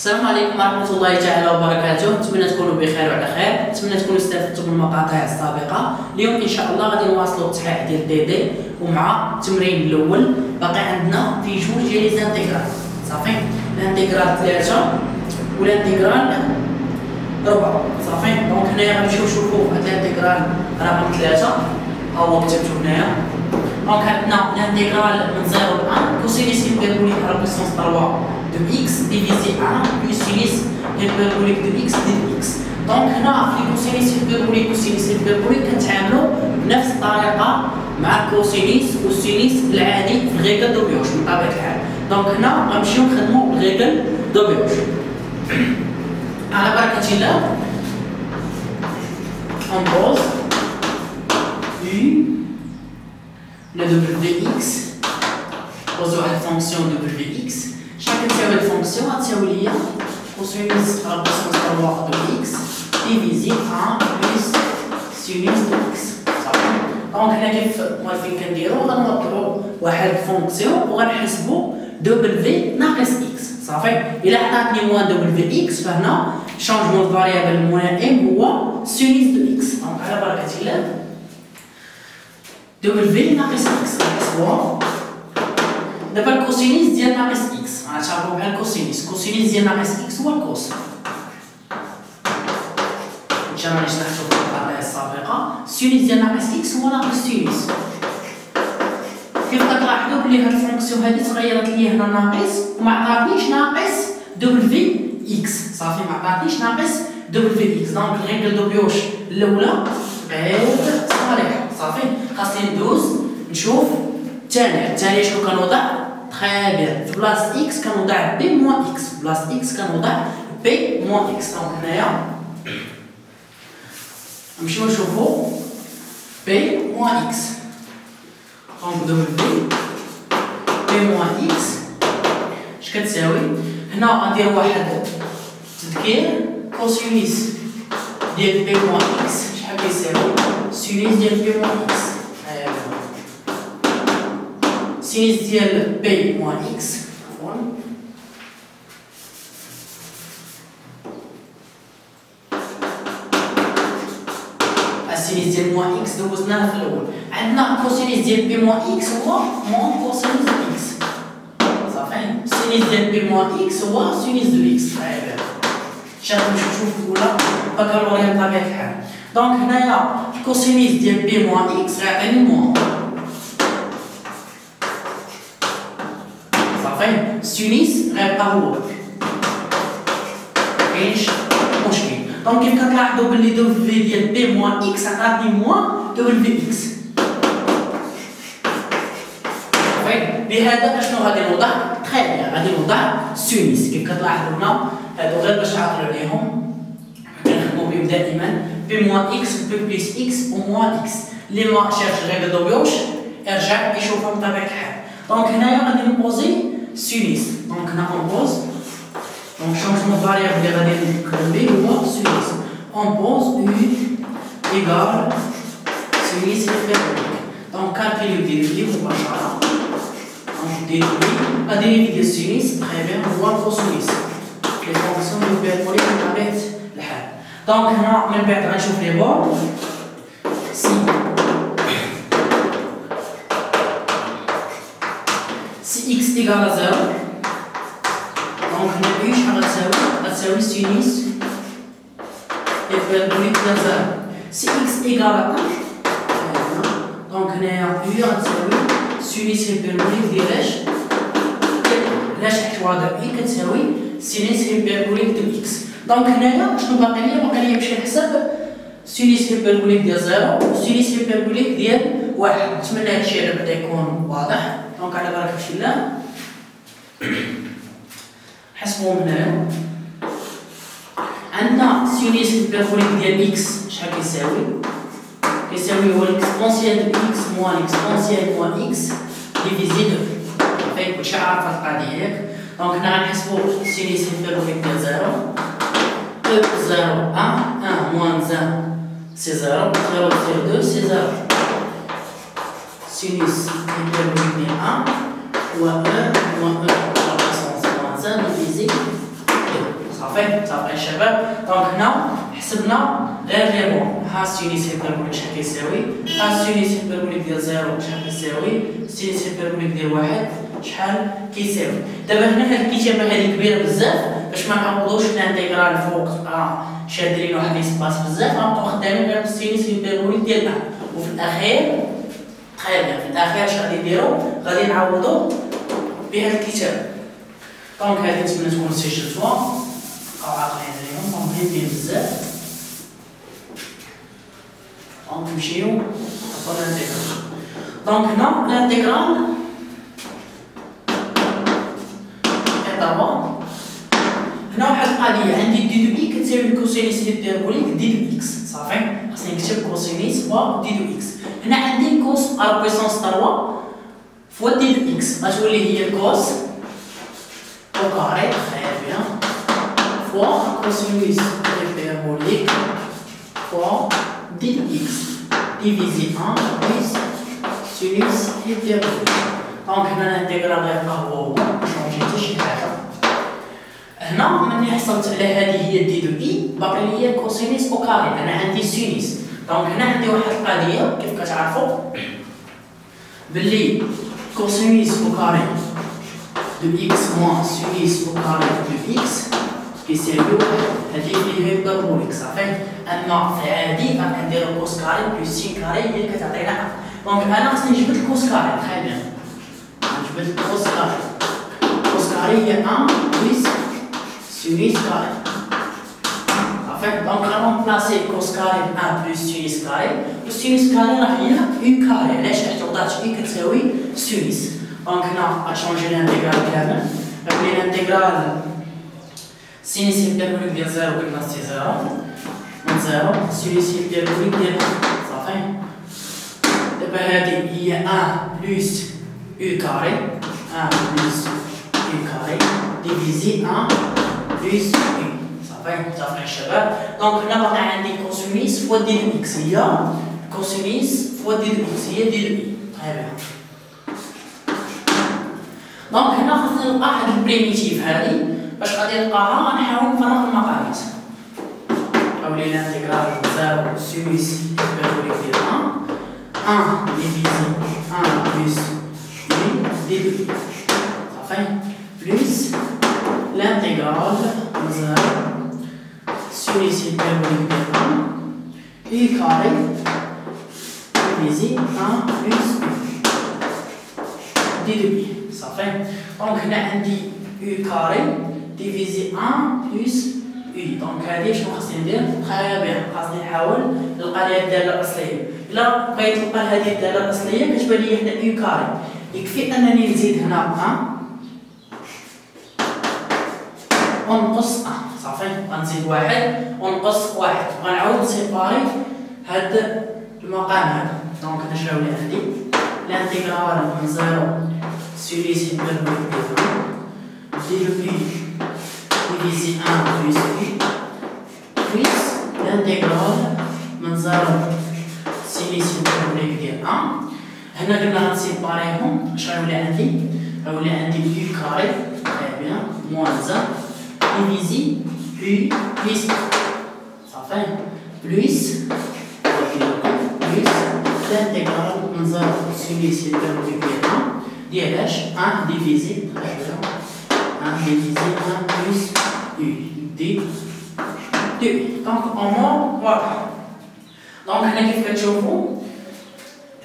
السلام عليكم ورحمة الله تعالى وبركاته، نتمنى تكونوا بخير وعلى خير، نتمنى تكونوا استفدتوا من المقاطع السابقة. اليوم إن شاء الله غادي نواصلوا التصحيح ديال دي ومع التمرين الأول باقي عندنا في جوج ديال لي زانتيغرال، صافي؟ الانتيغرال 3 والانتيغرال 4، صافي؟ دونك هنايا غنمشيو نشوفوا الانتيغرال رقم 3 ها هو كتبتو هنايا. دونك عندنا الانتيغرال من 0 ل 1 كوسينيس هيبربوليك على بويسونس 3 de x divisé 1 plus sinus hyperbolique de x dx. دونك هنا في كوسينيس هيبربوليك والسينيس هيبربوليك كنتعاملوا بنفس الطريقه مع الكوسينيس والسينيس العادي في الغيكل دو بيوش من طبيعه الحال. دونك هنا غنمشيو نخدموا الغيكل دو بيوش على بركه الله. on pose u le wx بوزو واحد فونكسيون wx شحال كتساوي الفونكسيون غتساوي ليا كوسينيس على بويسونس 3 دو اكس ديفيزي 1 بلس سينيس دو اكس، صافي؟ دونك هنا كيف فين كنديرو غنوضعو واحد الفونكسيون وغنحسبو دبلفي ناقص اكس، صافي؟ إلا عطاتني موان دبلفي اكس فهنا شونجمون فاريابل الملائم هو سينيس دو اكس. دونك على بركة الله دبلفي ناقص اكس غنحسبوها. دابا الكوسينيس ديال ناقص اكس غنعتبروه بحال الكوسينيس، الكوسينيس ديال ناقص اكس هو الكوس. حتى راني شرحتو في المقاطع السابقة، السينيس ديال ناقص اكس هو ناقص سينيس. كيف كتلاحظوا بلي هاد الفونكسيون هادي تغيرت ليا هنا ناقص وما عطاتنيش ناقص دبلفي اكس، صافي ما عطاتنيش ناقص دبلفي اكس. دونك الغيكل دو بيوش الأولى غير صالحة، صافي؟ خاصني ندوز نشوف الثانية شنو كنوضع؟ تري بيان، في بلاصة اكس كنوضع بي موان اكس، في بلاصة اكس كنوضع بي موان اكس. دونك هنايا نمشيو نشوفو بي موان اكس. دونك دبلفي بي موان اكس اش كتساوي؟ هنا غندير واحد تذكير، كوسينيس ديال بي موان اكس شحال كيساوي؟ سينيس ديال بي موان اكس. سينيس ديال بي موان اكس عفوا السينيس ديال موان اكس دوزناها في الاول. عندنا كوسينيس ديال بي موان اكس هو موان كوسينيس دو اكس، صافي؟ السينيس ديال بي موان اكس هو سينيس دو اكس. طيب شحال نشوف الاولى بكالوريا بطبيعه الحال. دونك هنايا الكوسينيس ديال بي موان اكس غيعطيني موان، السينيس غيبقى هو، مكاينش مشكل. دونك كيف كتلاحظوا بلي دبلفي ديال بي موان اكس عطاتني موان دبلفي اكس، صافي؟ بهذا اشنو غادي نوضع؟ تري بيان غادي نوضع سينيس. كيف كتلاحظوا هنا هادو غير باش تعقلوا عليهم كنخدموا بهم دائما بي موان اكس بي بليس اكس وموان اكس. اللي ما شافش غير دوبيوش ارجع يشوفهم بطبيعة الحال. دونك هنايا غادي نبوزي سينيس. دونك هنا اونبوز، دونك شونجمون فاريابل اللي غادي نخدم به هو سينيس. اونبوز يو ايكال سينيس هيبربوليك. دونك كالكيليو ديريفيتيف مباشرة، دونك ديريفيتيف ديريفيتيف ديال سينيس تري بيان هو كوسينيس. لي فونكسيون هيبربوليك بطبيعة الحال. دونك هنا من بعد غنشوف لي بور سي x égale à 0. Donc هنا u شحال غتساوي سينيس هيبربوليك ديال 0. سي x égale à 1 دونك هنايا u غتساوي سينيس هيبربوليك ديال اش؟ علاش حيت واضح i كتساوي سينيس هيبربوليك ديال x. دونك هنايا شنو باقي ليا؟ باقي ليا باش نحسب سينيس هيبربوليك ديال 0 وسينيس هيبربوليك ديال 1. نتمنى هادشي على بدا يكون واضح. دونك على بركة الله حسبوهم هنايا. عندنا سينيس هيبربوليك ديال اكس شحال كيساوي؟ كيساوي هو الاكسبونسيال دو اكس موان الاكسبونسيال موان اكس ديفيزي دو. صافي كلشي عارف هاد القضية ياك؟ دونك هنا غنحسبو سينيس هيبربوليك ديال 0 0 1 1 موان 0 سي 0 0 2 سي 0. Sinus hyperbolique de 1 ou 1 ou 1 à la puissance moins 1 divisé 2. صافي الشباب. دونك هنا حسبنا غير لي بون، ها السينيس هيبربوليك شحال كيساوي، ها السينيس هيبربوليك ديال زيرو شحال كيساوي، السينيس هيبربوليك ديال واحد شحال كيساوي. دابا هنا هاد الكتابه هادي كبيره بزاف باش ما نعوضوش الانتيغرال فوق شادرين واحد ليسباس بزاف، غنبقاو خدامين غير بالسينيس هيبربوليك ديال وفي الاخير تخيل في الاخير اش غادي نديرو، غادي نعوضو بهاد الكتابه. دونك هادي نتمنى تكون سجلتوها بقاو عاقلين عليهم، مهمين بزاف. دونك نمشيو نحطو الانتيغرال. دونك هنا الانتيغرال دابا هنا واحد القضيه، عندي دي دو اي كتساوي الكوسينيس هيبربوليك دي دو اكس، صافي خاصني نكتب كوسينيس فوا دي دو اكس. هنا عندي كوس ا بويسونس 3 فوا دي دو اكس، غتولي هي كوس او كاري تخيل بها فوا كوسينيس هيبربوليك فوا دي دو اكس ديفيزي 1 بلس سينيس هيبربوليك. دونك هنا الانتيغرال غيبقى هو ماشي حتى شي حاجه. هنا ملي حصلت على هذه هي دي دو اي باقي لي كوسينيس او كاري، انا عندي سينيس. دونك هنا عندي واحد القضيه كيف كتعرفوا باللي كوسينيس او كاري دو اكس موان سينيس او كاري دو اكس كيساوي هذه اللي هي هيبربوليك، صافي. اما في العادي غنديرو كوس كاري بلس سين كاري هي اللي كتعطينا. دونك انا خصني نجبد الكوس كاري، تخيل بيان نجبد الكوس كاري. كوس كاري هي 1 بلس سينيس كاري، صافي. دونك غنبلاسي كوس كاري 1 بلس سينيس كاري، والسينيس كاري راه هي اون كاري، علاش؟ حيت وضعت اي كتساوي سينيس. دونك هنا غتشونجي الانتيغرال كامل، غتولي الانتيغرال سينيس هيبربوليك ديال زيرو كناقصي زيرو من زيرو سينيس هيبربوليك ديال صافي. دابا هادي هي 1 بلس او كاري 1 بلس او كاري ديفيزي 1 بلس او، صافي متفقين الشباب. دونك هنا باقي عندي كوسينيس فوا دي دو اكس، هي كوسينيس فوا دي دو اكس هي دي دو اي، تخيل. دونك هنا خاصني نلقى هاد البريميتيف هادي، باش غادي نلقاها غنحاول نفرق المقامات. حاولي الانتيغرال زيرو سينيس هيبربوليك ديال 1 ديفيزي 1 بلس دي دو اي، صافي بلس الانتيغرال زيرو سينيس هيبربوليك ديال 1 اي كاري ديفيزي 1 بلس دي دو اي، صافي. دونك هنا عندي او كاري ديفيزي 1 بلس اي. دونك هادي شنو خاصني ندير؟ تخيل بها خاصني نحاول نلقى ليها الداله الاصليه. الا بغيت نلقى هذه الداله الاصليه كتبان لي هنا او كاري، يكفي انني نزيد هنا 1 ونقص صافي، غنزيد واحد ونقص واحد، غنعاود نسيباري هاد المقام هذا. دونك انا شنو اللي عندي؟ الانتيغرال من زيرو سينيس هيبربوليك دي دو اي ديفيزي 1 بلس اي بلس الانتيغرال من زيرو سينيس هيبربوليك ديال 1. هنا قلنا غنسيباريهم، اش غيولي عندي؟ غيولي عندي او كاري بيان موان زيرو ديفيزي او بلس صافي بلس الانتيغرال من زيرو سينيس هيبربوليك ديال 1 ديال اش؟ 1 ديفيزي 1 ديفيزي 1 بلس او دي دو. دونك امور واضح. دونك هنا كيف كتشوفوا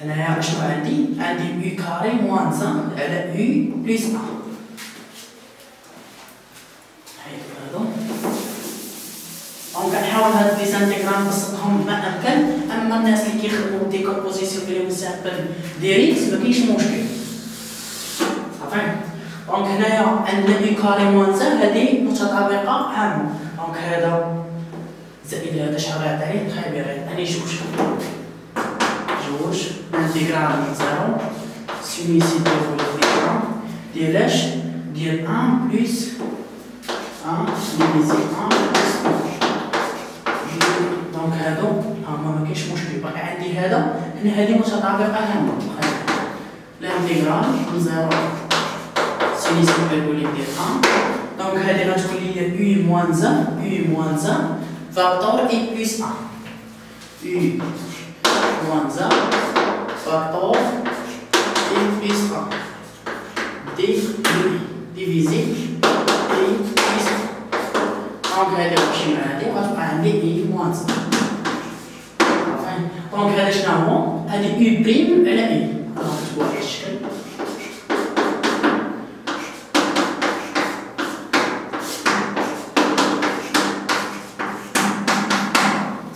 انايا شنو عندي؟ عندي او كاري موان 1 على او بلس 1. هادو دونك كنحاول هاد ديزانتيغرال نبسطهم ما امكن، اما الناس اللي كيخدموا ديكومبوزيسيون في المستقبل ديريكت مكاينش مشكل، صافي. دونك هنايا عندنا او كاري موان 1 هادي متطابقه عامه. دونك هذا زائد هذا شحال غيعطيني؟ تخيل غيعطيني جوج الانتيغرال من زيرو سينيس هيبربوليك ديال اش؟ ديال 1 بلس 1 ديفيزي 1 بلس 1. دونك هادو هما مكاينش مشكل، باقي عندي هذا هنا هادي متطابقه عامه. الانتيغرال من زيرو سينيس هيبربوليك ديال 1. دونك هادي غتكون ليا U moins 1 فاكتور I plus 1 U moins 1 فاكتور I plus 1 divisé I plus 1 دونك هادي غتمشي مع هادي وغتبقى عندي I moins 1 دونك هذا شنو هو؟ هذه U بريم على I غنكتبوها بهذا الشكل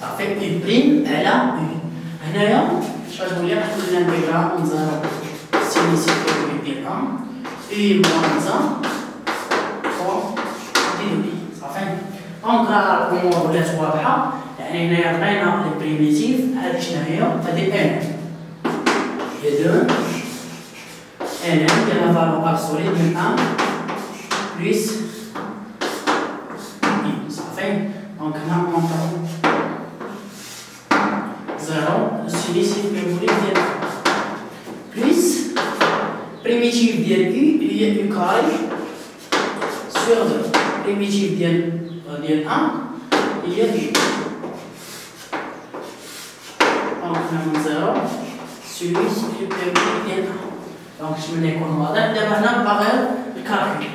صافي U بريم على U هنايا اش غتقول لي؟ غتقول لنا انتيغرال من 0 سينيس كيكون ديال 1 U moins 1 فور دي صافي دونك راه الامور ولات واضحه يعني هنايا لقينا لي بريميتيف هادي شنو هي؟ هادي ان هي 2 ان ديال فالور ابسولي من 1 بلس اي صافي دونك هنا نعطيو 0 سينيس هيبربوليك ديال بلس بريميتيف ديال يو هي يو كاري سور 2 بريميتيف ديال 1 هي يو دونك هنا من 0 سينيس هيبربوليك ديال 1 دونك نتمنى يكون واضح دابا هنا بقى غير الكالكول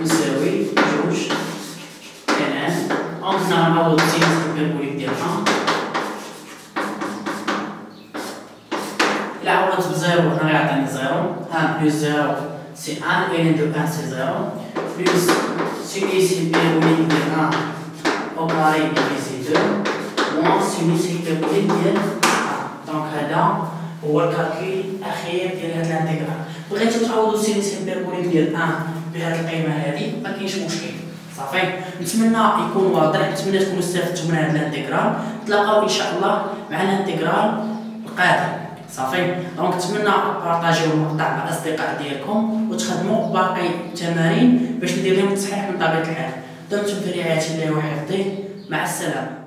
يساوي 2 ان دونك هنا غنعوض سينيس هيبربوليك ديال 1 إلا عوضت بزيرو هنا غيعطيني زيرو 1 بلس 0 سي 1 et de 1 c'est 0 plus sinus hyperbolique de 1 au carré divisé 2 moins sinus hyperbolique ديال 1 دونك هذا هو الكالكول الأخير ديال هاد الانتيغرال بغيتو تعوضو سينوس هيبربوليك ديال 1 بهاد القيمة هادي مكاينش مشكل صافي نتمنى يكون واضح نتمنى تكونوا استفدتوا من هاد الانتيغرال نتلاقاو ان شاء الله مع الانتيغرال القادم صافي دونك نتمنى بارطاجيو المقطع مع الاصدقاء ديالكم وتخدموا باقي التمارين باش ندير لهم تصحيح من طبيعه الحال دمتم في رعايه الله وحفظه مع السلامه.